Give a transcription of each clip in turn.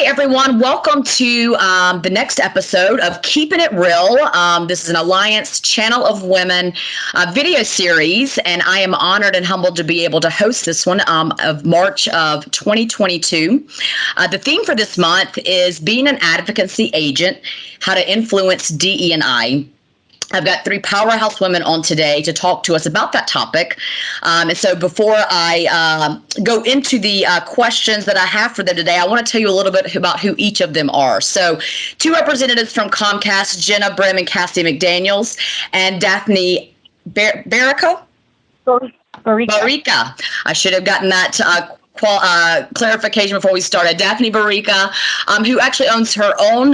Hi, everyone. Welcome to the next episode of Keeping It Real. This is an Alliance Channel of Women video series, and I am honored and humbled to be able to host this one of March of 2022. The theme for this month is being an advocacy agent, how to influence DE&I. I've got three powerhouse women on today to talk to us about that topic. And so before I go into the questions that I have for them today, I want to tell you a little bit about who each of them are. So two representatives from Comcast, Jenna, Brim, and Cassie McDaniels, and Daphne Barrica? Barrica. I should have gotten that clarification before we started. Daphne Barrica, who actually owns her own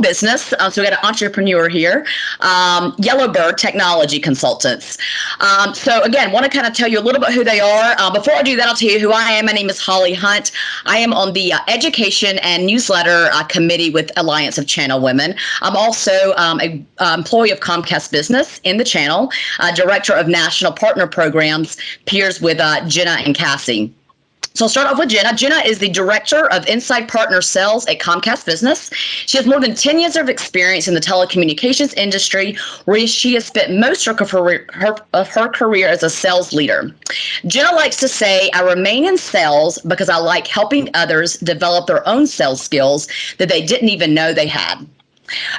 business. So we got an entrepreneur here. Yellowbird Technology Consultants. So again, want to kind of tell you a little bit who they are. Before I do that, I'll tell you who I am. My name is Holly Hunt. I am on the education and newsletter committee with Alliance of Channel Women. I'm also an employee of Comcast Business in the channel, director of national partner programs, peers with Jenna and Cassie. So I'll start off with Jenna. Jenna is the Director of Inside Partner Sales at Comcast Business. She has more than 10 years of experience in the telecommunications industry, where she has spent most of her career as a sales leader. Jenna likes to say, I remain in sales because I like helping others develop their own sales skills that they didn't even know they had.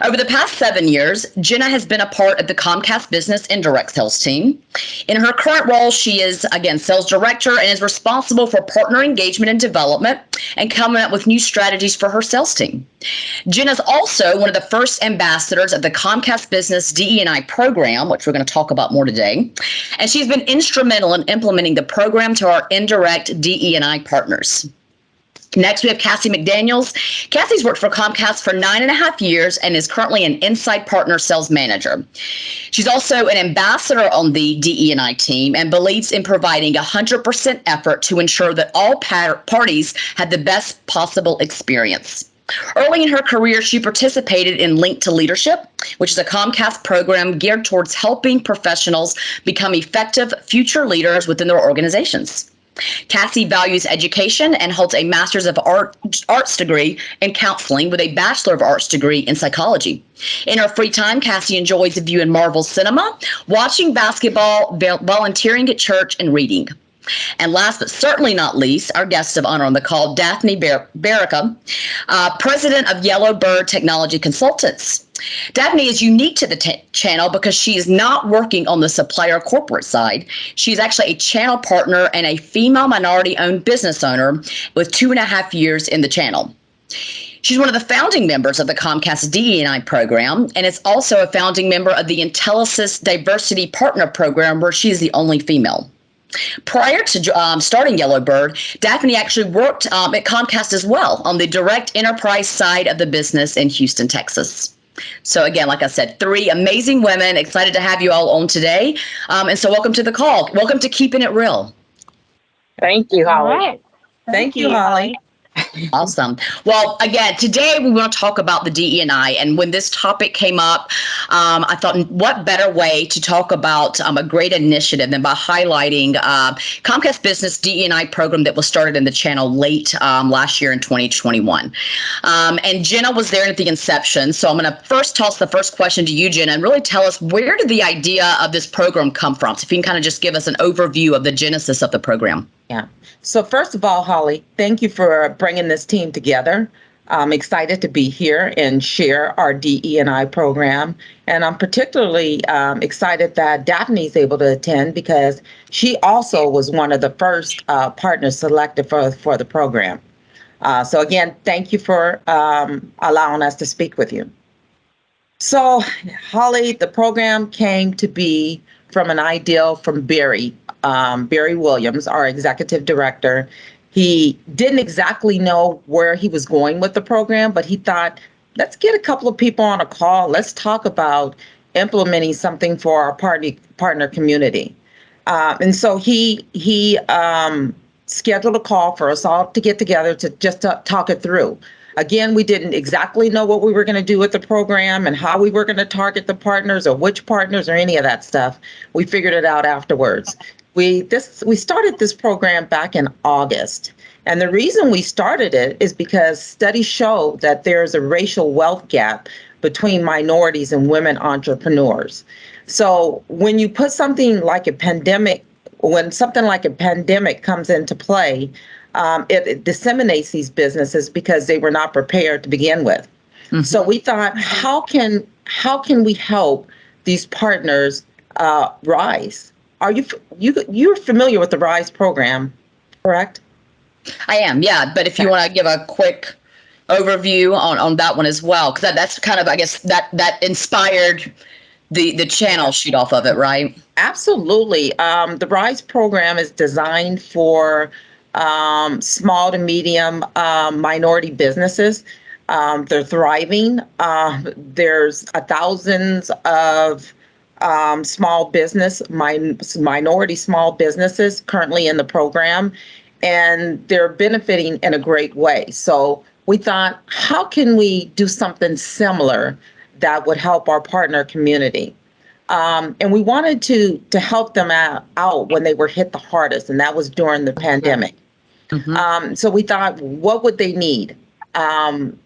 Over the past 7 years, Jenna has been a part of the Comcast Business Indirect Sales team. In her current role, she is, again, sales director and is responsible for partner engagement and development and coming up with new strategies for her sales team. Jenna is also one of the first ambassadors of the Comcast Business DE&I Program, which we're going to talk about more today. And she's been instrumental in implementing the program to our indirect DE&I partners. Next, we have Cassie McDaniels. Cassie's worked for Comcast for 9.5 years and is currently an Inside Partner Sales Manager. She's also an ambassador on the DE&I team and believes in providing 100% effort to ensure that all parties had the best possible experience. Early in her career, she participated in Link to Leadership, which is a Comcast program geared towards helping professionals become effective future leaders within their organizations. Cassie values education and holds a Master's of Arts degree in counseling with a Bachelor of Arts degree in psychology. In her free time, Cassie enjoys viewing Marvel cinema, watching basketball, volunteering at church, and reading. And last but certainly not least, our guest of honor on the call, Daphne Barrica, president of Yellowbird Technology Consultants. Daphne is unique to the channel because she is not working on the supplier corporate side. She's actually a channel partner and a female minority-owned business owner with 2.5 years in the channel. She's one of the founding members of the Comcast DE&I program and is also a founding member of the Intelisys Diversity Partner Program, where she is the only female. Prior to starting Yellowbird, Daphne actually worked at Comcast as well on the direct enterprise side of the business in Houston, Texas. So again, like I said, three amazing women. Excited to have you all on today. And so welcome to the call. Welcome to Keeping It Real. Thank you, Holly. All right. Thank you, Holly. Awesome. Well, again, today we want to talk about the DE&I. And when this topic came up, I thought, what better way to talk about a great initiative than by highlighting Comcast Business DE&I program that was started in the channel late last year in 2021. And Jenna was there at the inception. So I'm going to first toss the first question to you, Jenna, and really tell us, where did the idea of this program come from? So if you can kind of just give us an overview of the genesis of the program. Yeah. So first of all, Holly, thank you for bringing this team together. I'm excited to be here and share our DE&I program. And I'm particularly excited that Daphne is able to attend because she also was one of the first partners selected for the program. So again, thank you for allowing us to speak with you. So Holly, the program came to be from an idea from Barry Williams, our executive director. He didn't exactly know where he was going with the program, but he thought, let's get a couple of people on a call. Let's talk about implementing something for our partner community. And so he scheduled a call for us all to get together to just talk it through. Again, we didn't exactly know what we were going to do with the program and how we were going to target the partners or which partners or any of that stuff. We figured it out afterwards. We started this program back in August, And the reason we started it is because studies show that there's a racial wealth gap between minorities and women entrepreneurs. So when you put something like a pandemic, when something like a pandemic comes into play, it disseminates these businesses because they were not prepared to begin with. Mm-hmm. So we thought, how can we help these partners rise? Are you're familiar with the RISE program, correct? I am, yeah. But if you want to give a quick overview on that one as well, because that's kind of, I guess, that inspired the channel shoot off of it, right? Absolutely. The RISE program is designed for small to medium minority businesses. They're thriving. There's thousands of minority small businesses currently in the program, and they're benefiting in a great way. So we thought, how can we do something similar that would help our partner community? And we wanted to help them out when they were hit the hardest, and that was during the pandemic. Mm-hmm. So we thought, what would they need? And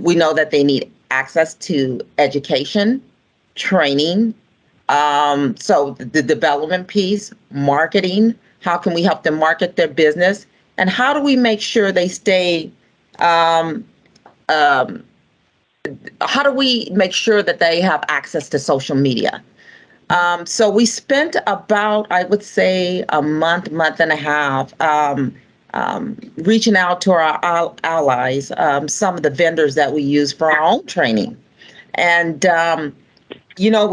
we know that they need access to education, training, so the development piece, marketing. How can we help them market their business? And how do we make sure they stay, how do we make sure that they have access to social media? So we spent about, I would say, a month and a half reaching out to our allies, some of the vendors that we use for our own training. And, it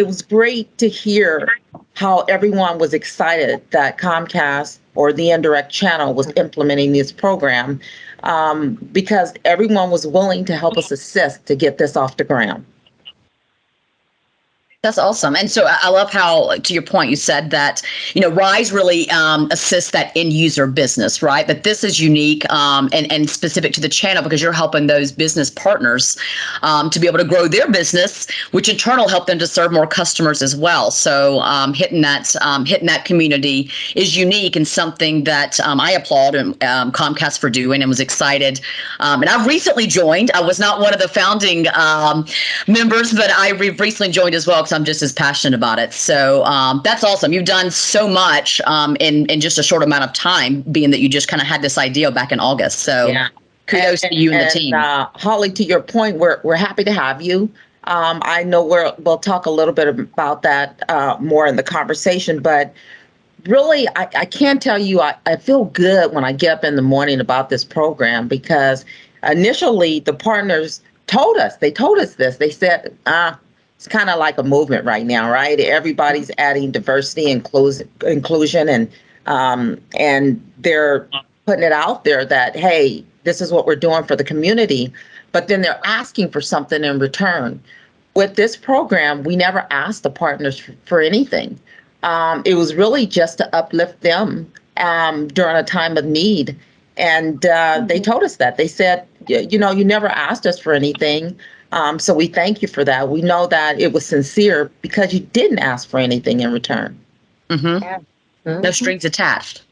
was great to hear how everyone was excited that Comcast or the indirect channel was implementing this program, because everyone was willing to help us assist to get this off the ground. That's awesome. And so I love how, to your point, you said that, RISE really assists that end user business, right? But this is unique and specific to the channel because you're helping those business partners to be able to grow their business, which in turn will help them to serve more customers as well. So hitting that community is unique and something that I applaud Comcast for doing and was excited. And I've recently joined. I was not one of the founding members, but I recently joined as well. I'm just as passionate about it. So that's awesome. You've done so much in just a short amount of time, being that you just kind of had this idea back in August. So yeah. Kudos to you and the team. Holly, to your point, we're happy to have you. I know we'll talk a little bit about that more in the conversation, but really, I can't tell you, I feel good when I get up in the morning about this program, because initially the partners told us this. They said, it's kind of like a movement right now, right? Everybody's adding diversity and inclusion, and they're putting it out there that, hey, this is what we're doing for the community, but then they're asking for something in return. With this program, we never asked the partners for anything. It was really just to uplift them during a time of need. And they told us that. They said, you never asked us for anything. So we thank you for that. We know that it was sincere because you didn't ask for anything in return. Mm-hmm. Yeah. Mm-hmm. No strings attached.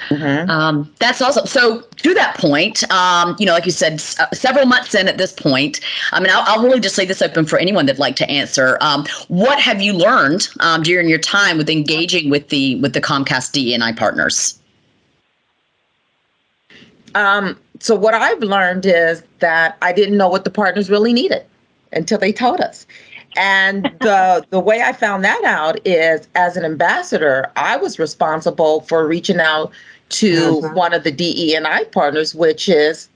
Mm-hmm. That's awesome. So to that point, like you said, several months in at this point, I'll really just leave this open for anyone that'd like to answer. What have you learned during your time with engaging with the Comcast DE&I partners? So what I've learned is that I didn't know what the partners really needed until they told us. And the way I found that out is, as an ambassador, I was responsible for reaching out to one of the DE&I partners, which is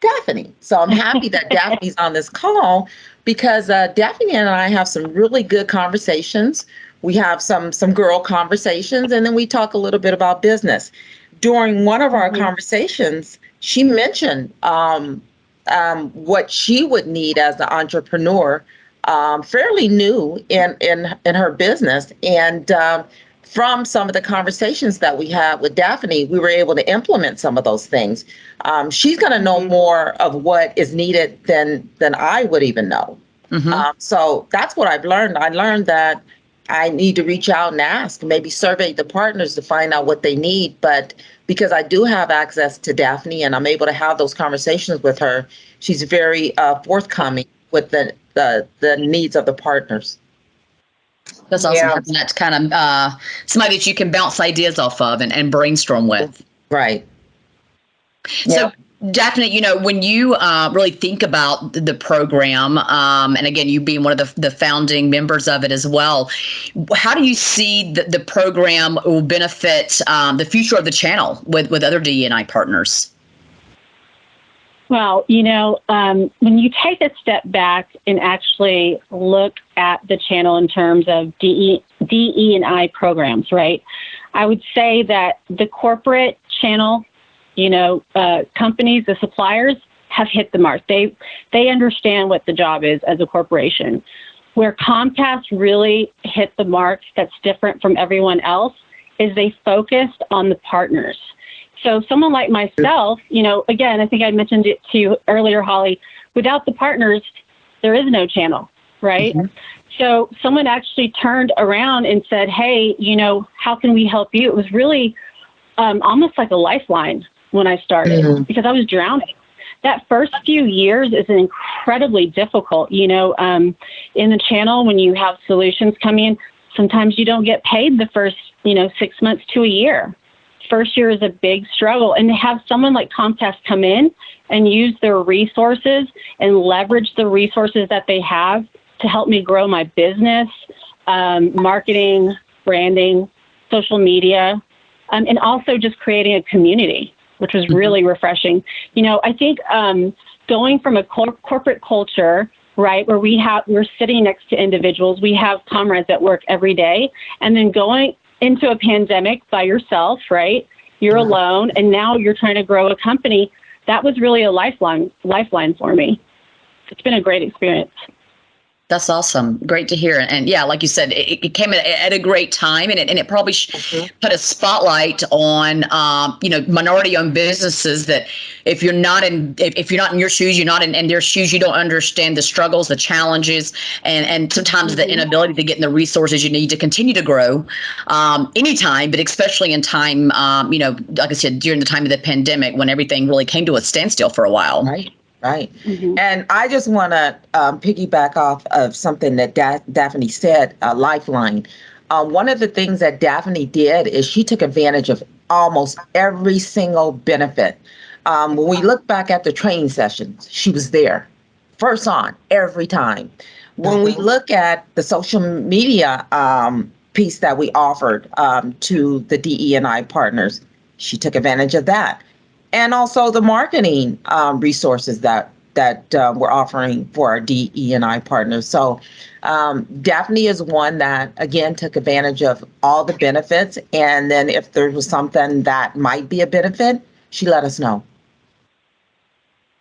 Daphne. So I'm happy that Daphne's on this call, because Daphne and I have some really good conversations. We have some girl conversations, and then we talk a little bit about business. During one of our conversations, she mentioned what she would need as an entrepreneur, fairly new in her business. And from some of the conversations that we had with Daphne, we were able to implement some of those things. She's going to know more of what is needed than I would even know. Mm-hmm. So that's what I've learned. I learned that I need to reach out and ask, maybe survey the partners to find out what they need. But because I do have access to Daphne and I'm able to have those conversations with her, she's very forthcoming with the needs of the partners. That's awesome. That's kind of somebody that you can bounce ideas off of and brainstorm with. Right. So, Daphne, you know, when you really think about the program, and again, you being one of the founding members of it as well, how do you see the program will benefit the future of the channel with other DE&I partners? Well, you know, when you take a step back and actually look at the channel in terms of DE&I programs, right? I would say that the corporate channel, you know, companies, the suppliers have hit the mark. They understand what the job is as a corporation. Where Comcast really hit the mark that's different from everyone else is they focused on the partners. So someone like myself, you know, again, I think I mentioned it to you earlier, Holly, without the partners, there is no channel, right? Mm-hmm. So someone actually turned around and said, hey, you know, how can we help you? It was really almost like a lifeline when I started because I was drowning. That first few years is incredibly difficult, you know, in the channel when you have solutions coming in, sometimes you don't get paid the first, you know, 6 months to a year. First year is a big struggle, and to have someone like Comcast come in and use their resources and leverage the resources that they have to help me grow my business, marketing, branding, social media, and also just creating a community, which was really refreshing. You know, I think going from a corporate culture, right, where we're sitting next to individuals, we have comrades at work every day, and then going into a pandemic by yourself, right? You're alone, and now you're trying to grow a company. That was really a lifeline for me. It's been a great experience. That's awesome. Great to hear. And yeah, like you said, it came at a great time, and it probably put a spotlight on, you know, minority-owned businesses that if you're not in your shoes, you're not in their shoes, you don't understand the struggles, the challenges, and sometimes the inability to get in the resources you need to continue to grow anytime, but especially in time, you know, like I said, during the time of the pandemic when everything really came to a standstill for a while. Right. Right. And I just want to piggyback off of something that Daphne said, lifeline. One of the things that Daphne did is she took advantage of almost every single benefit. When we look back at the training sessions, she was there first on every time. When we look at the social media piece that we offered to the DE&I partners, she took advantage of that. And also the marketing resources that we're offering for our DE&I partners. So Daphne is one that, again, took advantage of all the benefits. And then if there was something that might be a benefit, she let us know.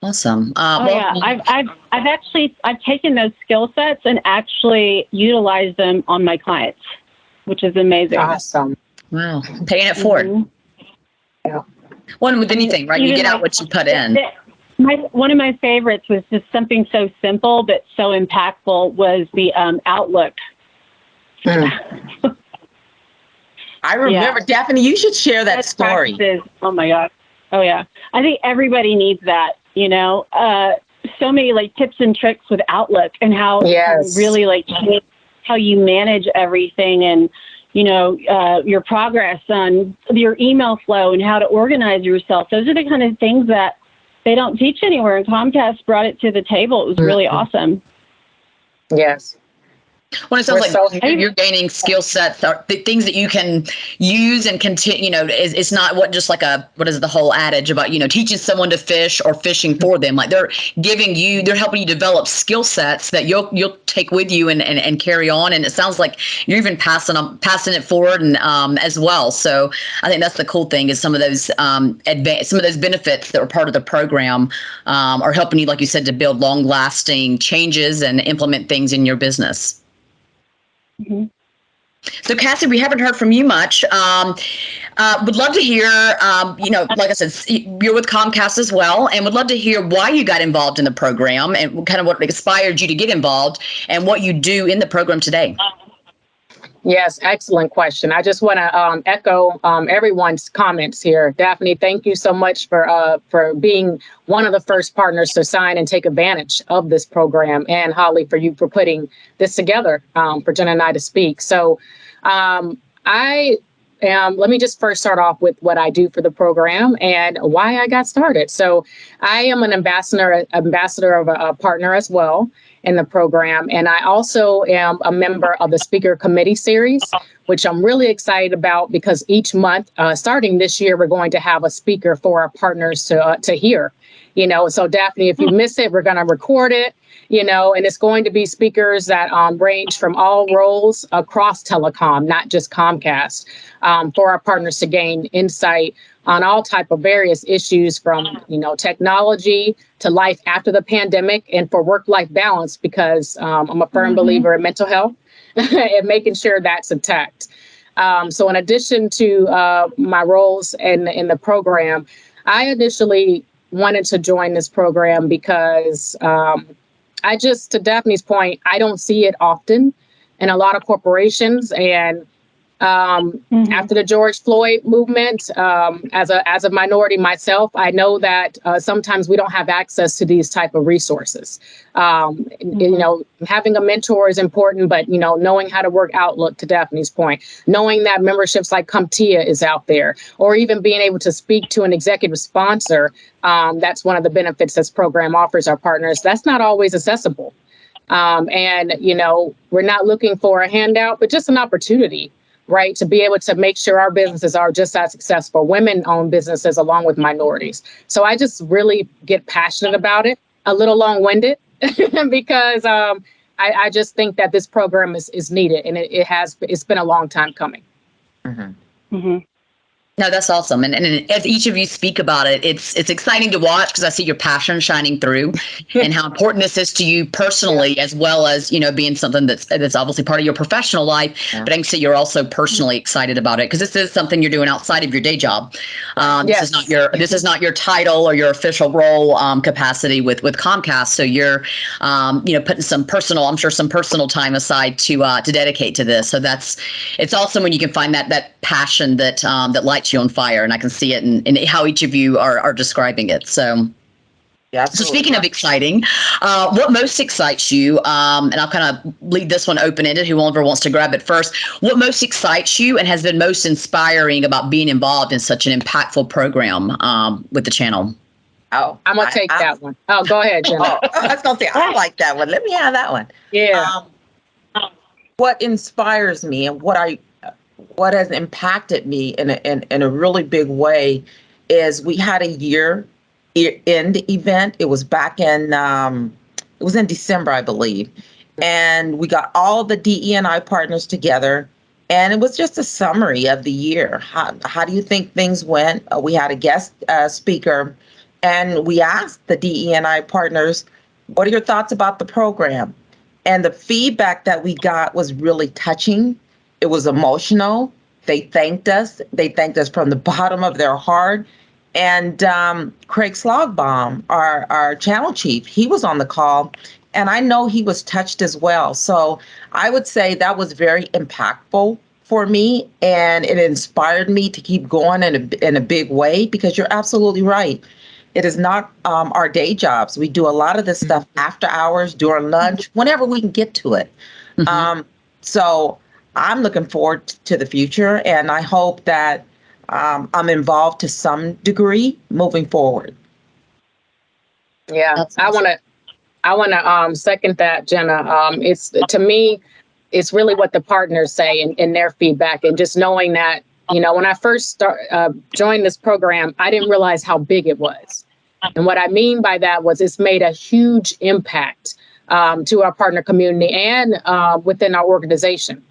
Awesome. I've taken those skill sets and actually utilized them on my clients, which is amazing. Awesome. Wow. Paying it forward. Yeah. One with anything, right? You get out what you put in. One of my favorites was just something so simple but so impactful was the Outlook. I remember, Daphne, you should share that story. Practices. Oh my God. Oh yeah. I think everybody needs that, you know, so many like tips and tricks with Outlook and how really like how you manage everything and, you know, your progress on your email flow and how to organize yourself. Those are the kind of things that they don't teach anywhere. And Comcast brought it to the table. It was really awesome. Yes. Well, it sounds like you're gaining skill sets, the things that you can use and continue. You know, it's not just like what is the whole adage about, you know, teaching someone to fish or fishing for them. Like they're helping you develop skill sets that you'll take with you and carry on. And it sounds like you're even passing it forward and as well. So I think that's the cool thing is some of those some of those benefits that were part of the program are helping you, like you said, to build long lasting changes and implement things in your business. Mm-hmm. So, Cassie, we haven't heard from you much. Would love to hear, you know, like I said, you're with Comcast as well, and would love to hear why you got involved in the program and kind of what inspired you to get involved and what you do in the program today. Yes, excellent question. I just want to echo everyone's comments here. Daphne, thank you so much for being one of the first partners to sign and take advantage of this program, and Holly, for you for putting this together for Jenna and I to speak. So let me just first start off with what I do for the program and why I got started. So I am an ambassador of a partner as well in the program. And I also am a member of the speaker committee series, which I'm really excited about because each month, starting this year, we're going to have a speaker for our partners to hear. So Daphne, if you miss it, we're going to record it. And it's going to be speakers that range from all roles across telecom, not just Comcast, for our partners to gain insight on all type of various issues from, technology to life after the pandemic and for work-life balance, because I'm a firm believer in mental health and making sure that's intact. So in addition to my roles in the program, I initially wanted to join this program because to Daphne's point, I don't see it often in a lot of corporations. And after the George Floyd movement, as a minority myself, I know that sometimes we don't have access to these type of resources. Having a mentor is important, but knowing how to work Outlook, to Daphne's point, knowing that memberships like CompTIA is out there, or even being able to speak to an executive sponsor. That's one of the benefits this program offers our partners. That's not always accessible. And we're not looking for a handout, but just an opportunity, right, to be able to make sure our businesses are just as successful, women-owned businesses along with minorities. So I just really get passionate about it, a little long-winded, because I just think that this program is needed, and it's been a long time coming. Mm-hmm. Mm-hmm. No, that's awesome. And as each of you speak about it, it's exciting to watch because I see your passion shining through and how important this is to you personally, as well as, being something that's obviously part of your professional life. Yeah. But I can see you're also personally excited about it because this is something you're doing outside of your day job. Yes. This is not your title or your official role capacity with Comcast. So you're, putting some personal time aside to dedicate to this. So it's awesome when you can find that passion that lights you on fire, and I can see it in how each of you are describing it. So, yeah. So speaking of exciting, what most excites you? And I'll kind of leave this one open-ended. Whoever wants to grab it first. What most excites you and has been most inspiring about being involved in such an impactful program with the channel? Oh, I'm gonna take that one. Oh, go ahead, Jenna. I was gonna say I like that one. Let me have that one. Yeah. What inspires me and what has impacted me in a really big way is we had a year-end event. It was back in it was in December, I believe, and we got all the DE&I partners together, and it was just a summary of the year. How do you think things went? We had a guest speaker, and we asked the DE&I partners, "What are your thoughts about the program?" And the feedback that we got was really touching. It was emotional. They thanked us. They thanked us from the bottom of their heart. And Craig Slogbaum, our channel chief, he was on the call, and I know he was touched as well. So I would say that was very impactful for me, and it inspired me to keep going in a big way, because you're absolutely right. It is not our day jobs. We do a lot of this stuff after hours, during lunch, whenever we can get to it. Mm-hmm. So I'm looking forward to the future, and I hope that I'm involved to some degree moving forward. Yeah, awesome. I want to second that, Jenna. To me, it's really what the partners say in their feedback, and just knowing that, when I first joined this program, I didn't realize how big it was. And what I mean by that was it's made a huge impact to our partner community and within our organization.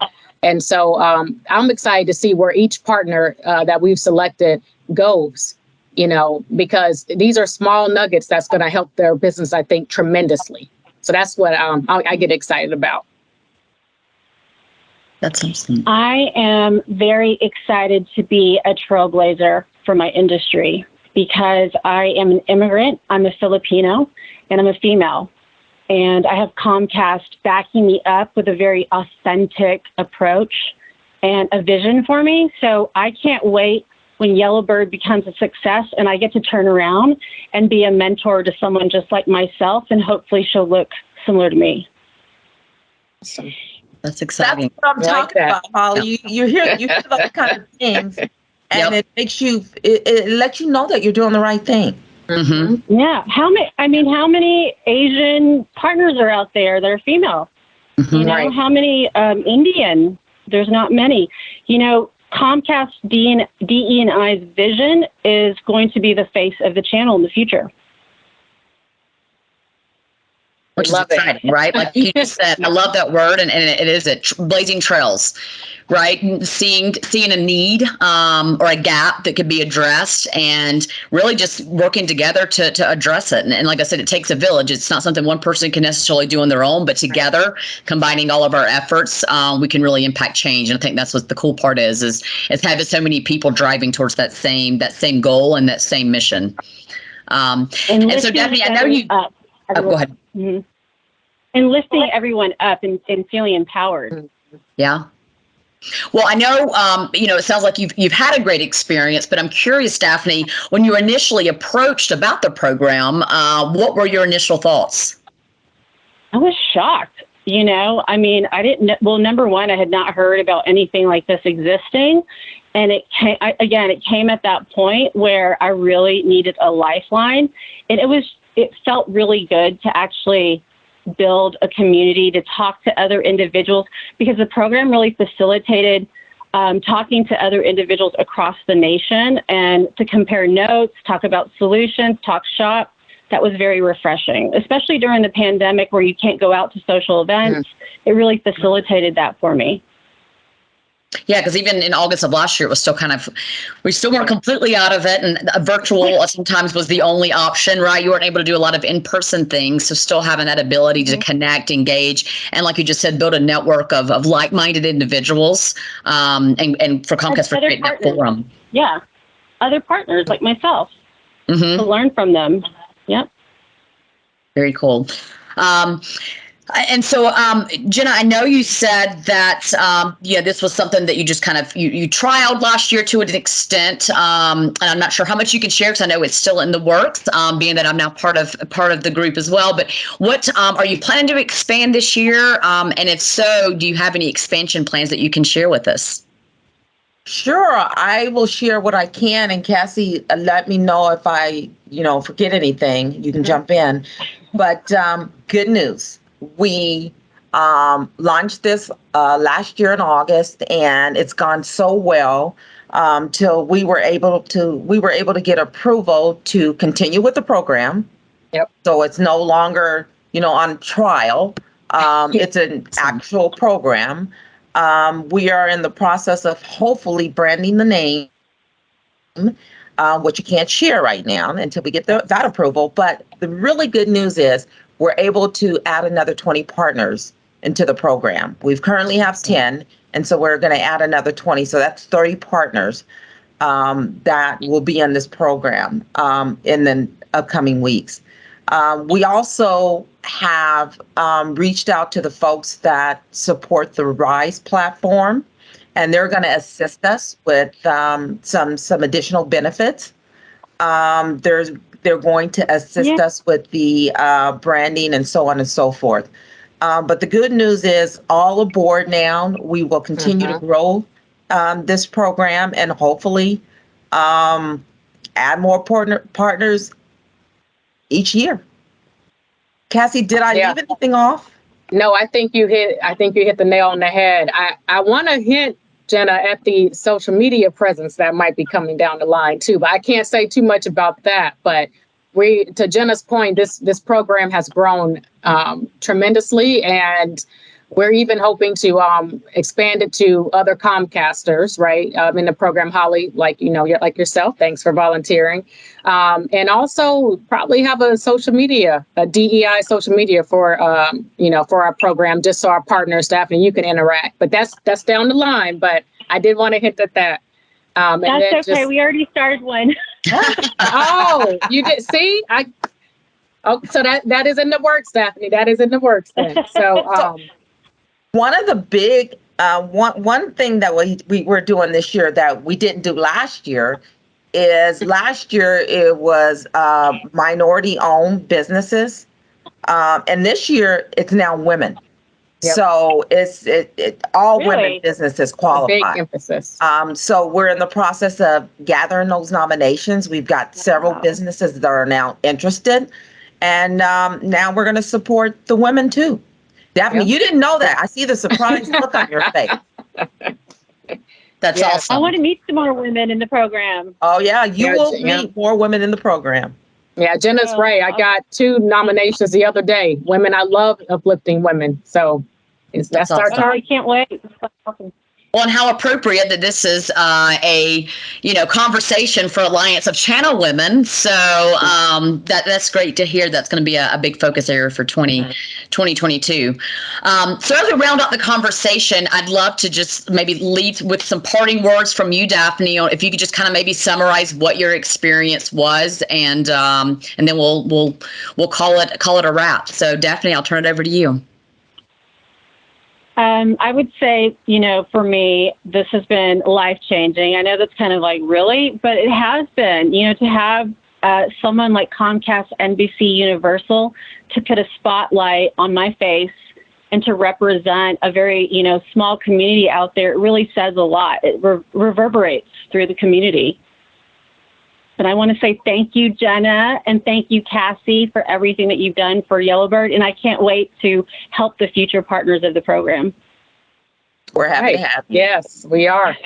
And so I'm excited to see where each partner that we've selected goes, because these are small nuggets that's going to help their business, I think, tremendously. So that's what I get excited about. That's awesome. I am very excited to be a trailblazer for my industry because I am an immigrant, I'm a Filipino, and I'm a female. And I have Comcast backing me up with a very authentic approach and a vision for me. So I can't wait when Yellowbird becomes a success and I get to turn around and be a mentor to someone just like myself, and hopefully she'll look similar to me. Awesome. That's exciting. That's what I'm talking about, Holly. You hear those kind of things, and it makes you, it lets you know that you're doing the right thing. Mm-hmm. Yeah. How many Asian partners are out there that are female? You know, how many Indian? There's not many. You know, Comcast DE&I's vision is going to be the face of the channel in the future. Which is exciting, right? Like you just said, I love that word, and it is blazing trails, right? Seeing a need or a gap that could be addressed, and really just working together to address it. And like I said, it takes a village. It's not something one person can necessarily do on their own, but together, combining all of our efforts, we can really impact change. And I think that's what the cool part is having so many people driving towards that same goal and that same mission. And so, Daphne, I know you. Go ahead. Mm-hmm. And lifting everyone up and feeling empowered. Yeah. Well, I know, it sounds like you've had a great experience, but I'm curious, Daphne, when you were initially approached about the program, what were your initial thoughts? I was shocked. You know, I mean, number one, I had not heard about anything like this existing. And it came at that point where I really needed a lifeline. And it felt really good to actually build a community, to talk to other individuals, because the program really facilitated talking to other individuals across the nation and to compare notes, talk about solutions, talk shop. That was very refreshing, especially during the pandemic where you can't go out to social events. It really facilitated that for me. Yeah, because even in August of last year, it was still we still weren't completely out of it. And virtual sometimes was the only option, right? You weren't able to do a lot of in-person things. So still having that ability to connect, engage, and like you just said, build a network of like-minded individuals and for Comcast for creating that forum. Yeah, other partners like myself to learn from them. Yep. Very cool. And so, Jenna, I know you said that, this was something that you just you trialed last year to an extent. And I'm not sure how much you can share because I know it's still in the works, being that I'm now part of the group as well. But what are you planning to expand this year? And if so, do you have any expansion plans that you can share with us? Sure, I will share what I can. And Cassie, let me know if I, forget anything. You can jump in. But good news. We launched this last year in August, and it's gone so well till we were able to get approval to continue with the program. Yep. So it's no longer, on trial. It's an actual program. We are in the process of hopefully branding the name, which you can't share right now until we get that approval. But the really good news is we're able to add another 20 partners into the program. We've currently have 10, and so we're going to add another 20. So that's 30 partners that will be in this program in the upcoming weeks. We also have reached out to the folks that support the RISE platform, and they're going to assist us with some additional benefits. They're going to assist us with the branding and so on and so forth. But the good news is all aboard now. We will continue to grow this program and hopefully add more partners each year. Cassie, did I leave anything off? No, I think you hit the nail on the head. I want to hint, Jenna, at the social media presence that might be coming down the line too, but I can't say too much about that. But to Jenna's point, this program has grown tremendously, and we're even hoping to expand it to other Comcasters, right? In the program, Holly, like yourself, thanks for volunteering, and also probably have a DEI social media for our program, just so our partners, Daphne, you can interact. But that's down the line. But I did want to hint at that. That's okay. We already started one. Oh, you did see? So that is in the works, Daphne. That is in the works then. So one of the big One thing that we're doing this year that we didn't do last year is last year it was minority-owned businesses, and this year it's now women. Yep. So it's all women businesses qualify. Big emphasis. So we're in the process of gathering those nominations. We've got several businesses that are now interested, and now we're going to support the women too. Daphne, you didn't know that. I see the surprised look on your face. That's awesome. I want to meet some more women in the program. Oh yeah, you will meet more women in the program. Yeah, Jenna's right. I got 2 nominations the other day. Women, I love uplifting women. So that's our target. I can't wait. Well, and how appropriate that this is a conversation for Alliance of Channel Women. So that's great to hear. That's going to be a big focus area for 2022. So as we round up the conversation, I'd love to just maybe leave with some parting words from you, Daphne. If you could just kind of maybe summarize what your experience was, and then we'll call it a wrap. So Daphne, I'll turn it over to you. I would say, for me, this has been life-changing. I know that's kind of like, really? But it has been, to have someone like Comcast, NBC, Universal to put a spotlight on my face and to represent a very, small community out there. It really says a lot. It reverberates through the community. And I want to say thank you, Jenna, and thank you, Cassie, for everything that you've done for Yellowbird. And I can't wait to help the future partners of the program. We're happy to have you. Yes, we are.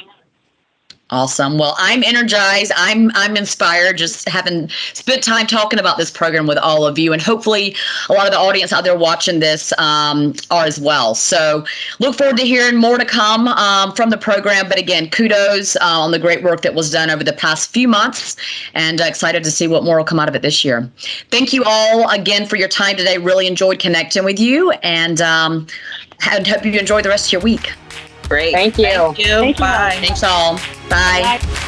Awesome. Well, I'm energized. I'm inspired just having spent time talking about this program with all of you, and hopefully a lot of the audience out there watching this are as well. So look forward to hearing more to come from the program. But again, kudos on the great work that was done over the past few months, and excited to see what more will come out of it this year. Thank you all again for your time today. Really enjoyed connecting with you, and hope you enjoy the rest of your week. Great. Thank you. Thank you. Thank you. Bye. Thanks all. Bye. Bye.